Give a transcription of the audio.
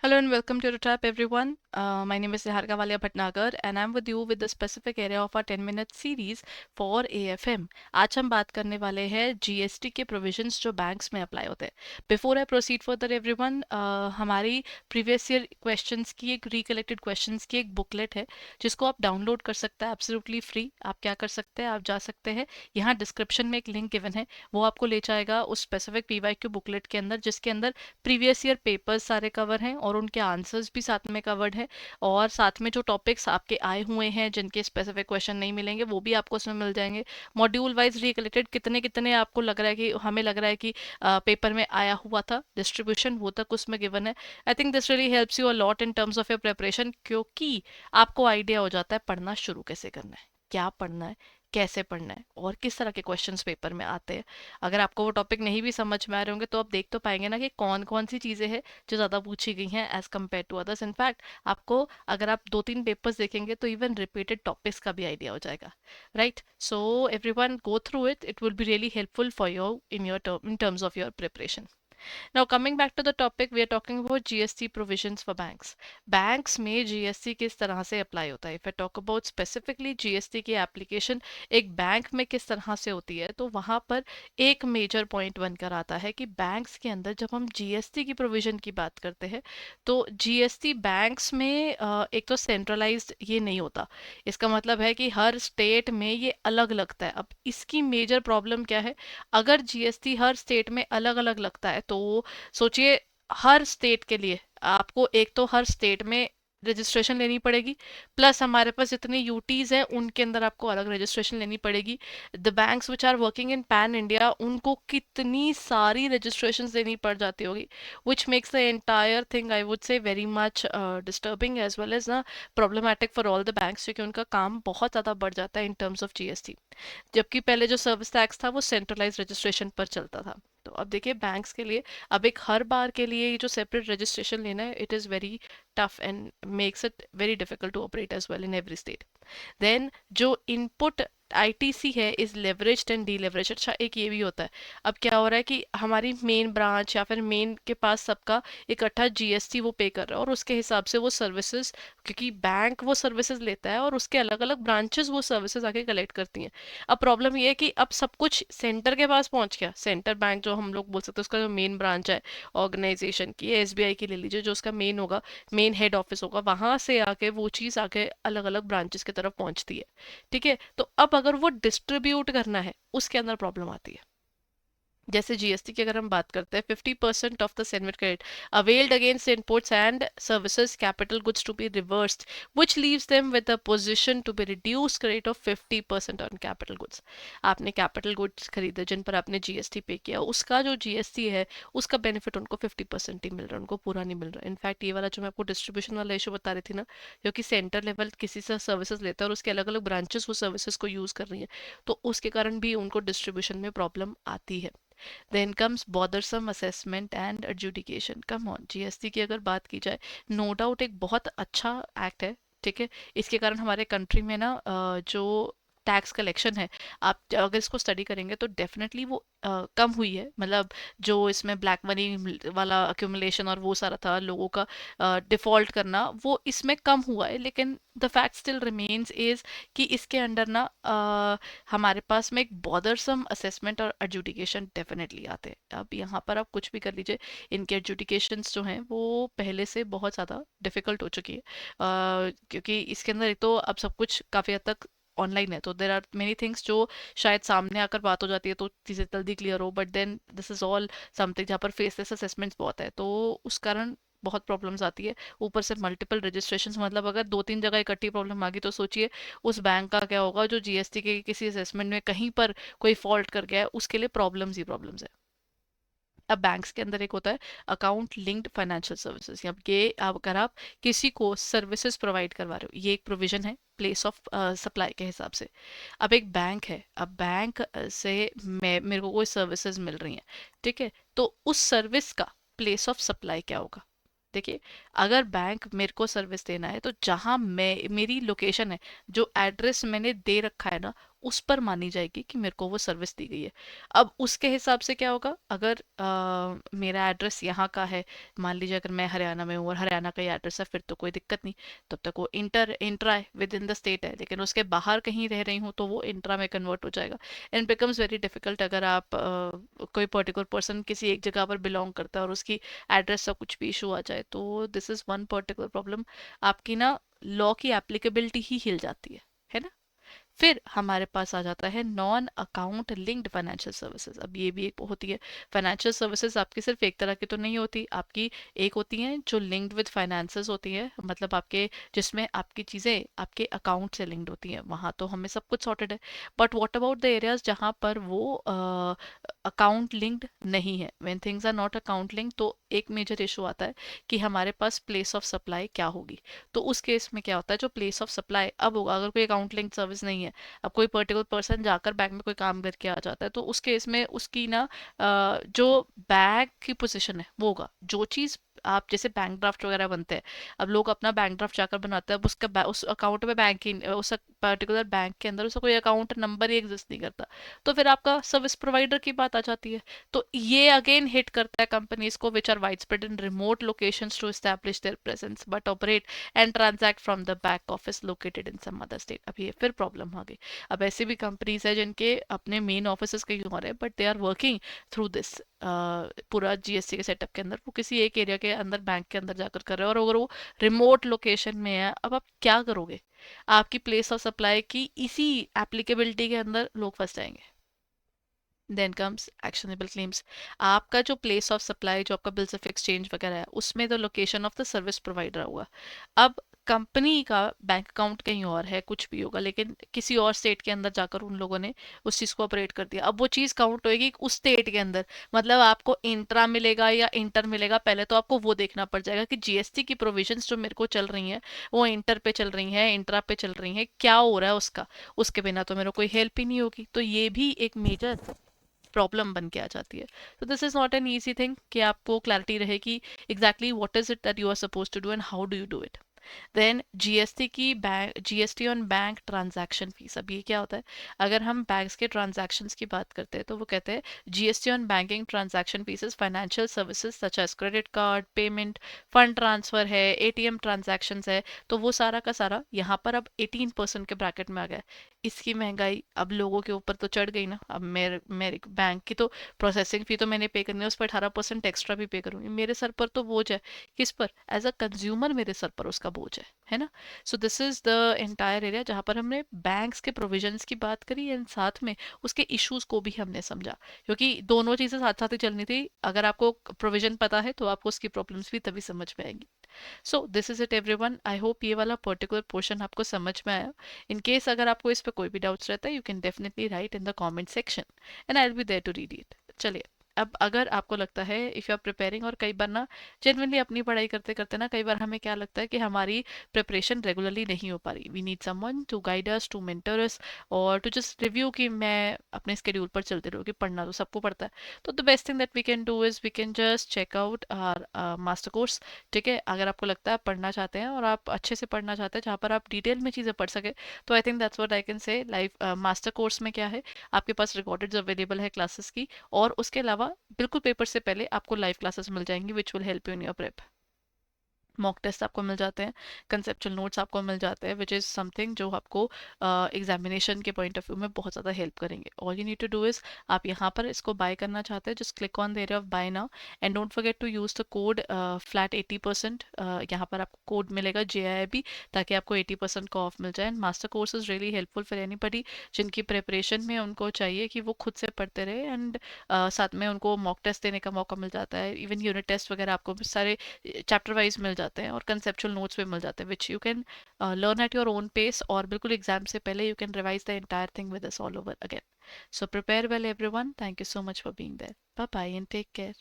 Hello and welcome to the trap, everyone. My name is Niharika Walia Bhatnagar and I'm with you with the specific area of our 10-minute series for AFM. आज हम बात करने वाले हैं GST के provisions जो banks में apply होते हैं. Before I proceed further everyone, हमारी प्रीवियस ईयर क्वेश्चंस की एक रिकलेक्टेड क्वेश्चंस की एक बुकलेट है जिसको आप डाउनलोड कर सकते हैं एब्सोल्युटली फ्री. आप क्या कर सकते हैं, आप जा सकते हैं, यहाँ डिस्क्रिप्शन में एक लिंक गिवन है, वो आपको ले जाएगा उस स्पेसिफिक पीवाईक्यू बुकलेट के अंदर जिसके अंदर प्रीवियस ईयर पेपर्स सारे कवर हैं और उनके आंसर्स भी साथ में कवर्ड है और साथ में जो टॉपिक्स आपके आए हुए हैं जिनके स्पेसिफिक क्वेश्चन नहीं मिलेंगे वो भी आपको उसमें मिल जाएंगे. मॉड्यूल वाइज रिकलेक्टेड कितने कितने आपको लग रहा है कि हमें लग रहा है कि पेपर में आया हुआ था डिस्ट्रीब्यूशन वो तक उसमें गिवन है. I think this really helps you a lot in terms of your preparation क्योंकि आपको आइडिया हो जाता है पढ़ना शुरू कैसे करना है, क्या पढ़ना है, कैसे पढ़ना है और किस तरह के क्वेश्चंस पेपर में आते हैं. अगर आपको वो टॉपिक नहीं भी समझ में आ रहे होंगे तो आप देख तो पाएंगे ना कि कौन कौन सी चीज़ें हैं जो ज़्यादा पूछी गई हैं as compared to others. In fact आपको अगर आप 2-3 पेपर्स देखेंगे तो इवन रिपीटेड टॉपिक्स का भी आइडिया हो जाएगा. Right, so every one go through it, it will be really helpful for your in terms of your preparation. Now coming back to the topic, we are talking about GST provisions for banks. Banks में GST किस तरह से apply होता है. If I talk about specifically GST की application एक bank में किस तरह से होती है तो वहाँ पर एक मेजर पॉइंट बनकर आता है कि बैंक्स के अंदर जब हम GST की प्रोविजन की बात करते हैं तो GST बैंक्स में एक तो सेंट्रलाइज्ड ये नहीं होता. इसका मतलब है कि हर स्टेट में ये अलग लगता है. अब इसकी मेजर प्रॉब्लम क्या है, अगर जीएसटी हर स्टेट में अलग अलग लगता है तो सोचिए हर स्टेट के लिए आपको एक तो हर स्टेट में रजिस्ट्रेशन लेनी पड़ेगी, प्लस हमारे पास जितने यूटीज हैं उनके अंदर आपको अलग रजिस्ट्रेशन लेनी पड़ेगी. The banks which are working in pan India उनको कितनी सारी रजिस्ट्रेशन लेनी पड़ जाती होगी which makes the entire thing I would say very much disturbing as well as ना problematic for all the banks क्योंकि उनका काम बहुत ज़्यादा बढ़ जाता है इन टर्म्स ऑफ जीएसटी. जबकि पहले जो सर्विस टैक्स था वो सेंट्रलाइज रजिस्ट्रेशन पर चलता था. तो अब देखिए बैंक्स के लिए अब एक हर बार के लिए जो सेपरेट रजिस्ट्रेशन लेना है it is very tough and makes it very difficult to operate as well in every state. Then जो इनपुट आईटीसी है इज लेवरेज्ड एंड डीलेवरेज्ड. अच्छा एक ये भी होता है, अब क्या हो रहा है कि हमारी मेन ब्रांच या फिर मेन के पास सबका इकट्ठा जीएसटी वो पे कर रहा है और उसके हिसाब से वो सर्विसेज, क्योंकि बैंक वो सर्विसेज लेता है और उसके अलग अलग ब्रांचेस वो सर्विसेज आके कलेक्ट करती हैं. अब प्रॉब्लम ये है कि अब सब कुछ सेंटर के पास पहुंच गया. सेंटर बैंक जो हम लोग बोल सकते हैं उसका जो मेन ब्रांच है ऑर्गेनाइजेशन की, एसबीआई की ले लीजिए, जो उसका मेन होगा, मेन हेड ऑफिस होगा, वहां से आके वो चीज़ आके अलग अलग ब्रांचेस की तरफ पहुंचती है. ठीक है, तो अब अगर वो डिस्ट्रीब्यूट करना है उसके अंदर प्रॉब्लम आती है. जैसे जीएसटी की अगर हम बात करते हैं 50% of the CENVAT credit availed against inputs and services capital goods to be reversed which leaves them with a position to be reduce credit of 50% on capital goods. आपने कैपिटल गुड्स खरीदे जिन पर आपने जीएसटी पे किया, उसका जो GST है उसका बेनिफिट उनको 50% ही मिल रहा है, उनको पूरा नहीं मिल रहा. इनफैक्ट ये वाला जो मैं आपको डिस्ट्रीब्यूशन वाला इशू बता रही थी ना, क्योंकि सेंटर लेवल किसी से सर्विसेज लेता है और उसके अलग अलग ब्रांचेस वो सर्विसेज को यूज कर रही है तो उसके कारण भी उनको डिस्ट्रीब्यूशन में प्रॉब्लम आती है. Then comes bothersome assessment and adjudication. Come on, GST की अगर बात की जाए नो डाउट एक बहुत अच्छा एक्ट है. ठीक है, इसके कारण हमारे कंट्री में ना जो टैक्स कलेक्शन है, आप अगर इसको स्टडी करेंगे तो डेफिनेटली वो कम हुई है. मतलब जो इसमें ब्लैक मनी वाला अक्यूमुलेशन और वो सारा था लोगों का डिफॉल्ट करना, वो इसमें कम हुआ है. लेकिन the fact still remains is कि इसके अंडर ना हमारे पास में एक बॉदरसम असेसमेंट और एडजुडिकेशन डेफिनेटली आते हैं. अब यहाँ पर आप कुछ भी कर लीजिए, इनके एडजुडिकेशंस जो हैं वो पहले से बहुत ज़्यादा डिफिकल्ट हो चुकी है. क्योंकि इसके अंदर एक तो अब सब कुछ काफ़ी हद तक ऑनलाइन है तो देर आर मेनी थिंग्स जो शायद सामने आकर बात हो जाती है तो चीज़ें जल्दी क्लियर हो, but then this is all something जहाँ पर फेसलेस असेसमेंट्स बहुत है तो उस कारण बहुत प्रॉब्लम्स आती है. ऊपर से मल्टीपल रजिस्ट्रेशंस, मतलब अगर 2-3 जगह इकट्ठी प्रॉब्लम आ गई तो सोचिए उस बैंक का क्या होगा जो जीएसटी के किसी असेसमेंट में कहीं पर कोई फॉल्ट कर गया है, उसके लिए प्रॉब्लम्स ही प्रॉब्लम्स है. अब बैंक्स के अंदर एक होता है अकाउंट लिंक्ड फाइनेंशियल सर्विसेज. अब ये अगर आप किसी को सर्विसेज प्रोवाइड करवा रहे हो, ये एक प्रोविजन है प्लेस ऑफ सप्लाई के हिसाब से. अब एक बैंक है, अब बैंक से मेरे को कोई सर्विसेज मिल रही हैं, ठीक है, तो उस सर्विस का प्लेस ऑफ सप्लाई क्या होगा. देखिए, अगर बैंक मेरे को सर्विस देना है तो जहां मैं मेरी लोकेशन है, जो एड्रेस मैंने दे रखा है ना, उस पर मानी जाएगी कि मेरे को वो सर्विस दी गई है। अब उसके हिसाब से क्या होगा, अगर मेरा एड्रेस यहाँ का है, मान लीजिए अगर मैं हरियाणा में हूँ और हरियाणा का ही एड्रेस है, फिर तो कोई दिक्कत नहीं, तब तक वो इंट्रा है, विद इन द स्टेट है। लेकिन उसके बाहर कहीं रह रही हूँ तो वो इंट्रा में कन्वर्ट हो जाएगा। एंड बिकम्स वेरी डिफिकल्ट अगर आप कोई पर्टिकुलर पर्सन किसी एक जगह पर बिलोंग करता है और उसकी एड्रेस से कुछ भी इशू आ जाए, तो this is one particular problem. आपकी ना लॉ की एप्लीकेबिलिटी ही हिल जाती है ना। फिर हमारे पास आ जाता है non account linked financial services. अब ये भी एक होती है। फाइनेंशियल सर्विसेज आपकी सिर्फ एक तरह की तो नहीं होती, आपकी एक होती हैं जो लिंक्ड विद फाइनेंसेस होती है, मतलब आपके जिसमें आपकी चीज़ें आपके अकाउंट से लिंक्ड होती हैं, वहाँ तो हमें सब कुछ सॉर्टेड है। But what about the areas जहाँ पर वो अकाउंट लिंक्ड नहीं है, when things are not account linked, तो एक मेजर इशू आता है कि हमारे पास प्लेस ऑफ सप्लाई क्या होगी। तो उस केस में क्या होता है, जो प्लेस ऑफ सप्लाई अब होगा, अगर कोई अकाउंट लिंक सर्विस नहीं है, अब कोई पर्टिकुलर पर्सन जाकर बैंक में कोई काम करके आ जाता है, तो उस केस में उसकी ना जो बैंक की पोजीशन है वो होगा, जो चीज़ आप जैसे बैंक ड्राफ्ट वगैरह बनते हैं, अब लोग अपना बैंक ड्राफ्ट जाकर बनाते हैं, अब उसका उस अकाउंट में बैंक ही उस पर्टिकुलर बैंक के अंदर उसका कोई अकाउंट नंबर ही एग्जिस्ट नहीं करता, तो फिर आपका सर्विस प्रोवाइडर की बात आ जाती है। तो ये अगेन हिट करता है कंपनीज को which are wide spread in remote locations to establish their presence but operate and transact from the back office located in some other state. अब ये फिर प्रॉब्लम आ गई। अब ऐसी भी कंपनीज है जिनके अपने मेन ऑफिस कहीं और है, but they are working through this पूरा जीएसटी के सेटअप के अंदर, वो किसी एक एरिया के अंदर बैंक के अंदर जाकर कर रहे हैं, और अगर वो रिमोट लोकेशन में है, अब आप क्या करोगे, आपकी प्लेस ऑफ सप्लाई की इसी एप्लीकेबिलिटी के अंदर लोग फंस जाएंगे। Then comes actionable claims. आपका जो प्लेस ऑफ सप्लाई, जो आपका बिल्स ऑफ एक्सचेंज वगैरह है, उसमें तो location of the service provider हुआ। अब कंपनी का बैंक अकाउंट कहीं और है, कुछ भी होगा, लेकिन किसी और स्टेट के अंदर जाकर उन लोगों ने उस चीज़ को ऑपरेट कर दिया। अब वो चीज़ काउंट होएगी उस स्टेट के अंदर, मतलब आपको इंट्रा मिलेगा या इंटर मिलेगा, पहले तो आपको वो देखना पड़ जाएगा कि जीएसटी की प्रोविजंस जो मेरे को चल रही हैं वो इंटर पे चल रही हैं, इंट्रा पे चल रही हैं, क्या हो रहा है उसका। उसके बिना तो मेरे को कोई हेल्प ही नहीं होगी। तो ये भी एक मेजर प्रॉब्लम बन के आ जाती है। तो this is not an easy thing कि आपको क्लैरिटी रहे कि exactly what is it that you are suppose to do and how do you do it. Then GST की bank, GST on bank transaction fees. अब ये क्या होता है, अगर हम बैंक्स के ट्रांजैक्शंस की बात करते हैं तो वो कहते हैं GST on banking transaction fees financial services such as credit card payment, fund transfer है, एटीएम ट्रांजैक्शंस है, तो वो सारा का सारा यहाँ पर अब 18% के ब्रैकेट में आ गया है। इसकी महंगाई अब लोगों के ऊपर तो चढ़ गई ना। अब मेरे मेरे बैंक की तो प्रोसेसिंग फी तो मैंने पे करनी है, उस पर 18% एक्स्ट्रा भी पे करूंगी, मेरे सर पर तो बोझ है। किस पर, एज अ कंज्यूमर मेरे सर पर उसका बोझ है ना। So this is the entire area जहां पर हमने बैंक्स के प्रोविजंस की बात करी एंड साथ में उसके इश्यूज को भी हमने समझा, क्योंकि दोनों चीजें साथ साथ ही चलनी थी। अगर आपको प्रोविजन पता है तो आपको उसकी प्रॉब्लम्स भी तभी समझ में आएंगी। So this is it everyone, I hope ये वाला पर्टिकुलर पोर्शन आपको समझ में आया। इन केस अगर आपको इस पर कोई भी डाउट्स रहता है, you can definitely write in the comment section and I will be there to read it. चलिए, अब अगर आपको लगता है इफ़ यू आर प्रिपेयरिंग, और कई बार ना जेनवनली अपनी पढ़ाई करते करते ना कई बार हमें क्या लगता है कि हमारी प्रिपरेशन रेगुलरली नहीं हो पा रही, we need someone to guide us, to mentor us, और टू जस्ट रिव्यू कि मैं अपने स्केड्यूल पर चलते रहूँ, कि पढ़ना तो सबको पड़ता है। तो the best thing that we can do is we can just check out our master course. ठीक है, अगर आपको लगता है आप पढ़ना चाहते हैं और आप अच्छे से पढ़ना चाहते हैं जहाँ पर आप डिटेल में चीज़ें पढ़ सके, तो I think that's what I can say. Live master course में क्या है, आपके पास रिकॉर्डेड अवेलेबल है क्लासेस की, और उसके अलावा बिल्कुल पेपर से पहले आपको लाइव क्लासेस मिल जाएंगी which will help you in your prep. Mock test आपको मिल जाते हैं, कंसेप्चुअल नोट्स आपको मिल जाते हैं, विच इज़ समथिंग जो आपको एग्जामिनेशन के पॉइंट ऑफ व्यू में बहुत ज़्यादा हेल्प करेंगे। All you need to do is, आप यहाँ पर इसको बाय करना चाहते हैं, just click on the area of buy now and don't forget to use the code flat 80%। यहाँ पर आपको कोड मिलेगा JIB, ताकि आपको 80% का ऑफ मिल जाए। And master course is really helpful for anybody जिनकी प्रिपरेशन में उनको चाहिए कि वो खुद से पढ़ते रहे, एंड साथ में उनको मॉक टेस्ट देने का मौका मिल जाता है। इवन यूनिट टेस्ट वगैरह आपको सारे चैप्टर वाइज मिल जाते हैं, और कंसेप्चुअल नोट्स भी मिल जाते हैं which you can learn at your own pace, और बिल्कुल एग्जाम से पहले you can revise the entire thing with us all over again. So prepare well everyone, thank you so much for being there, bye bye and take care.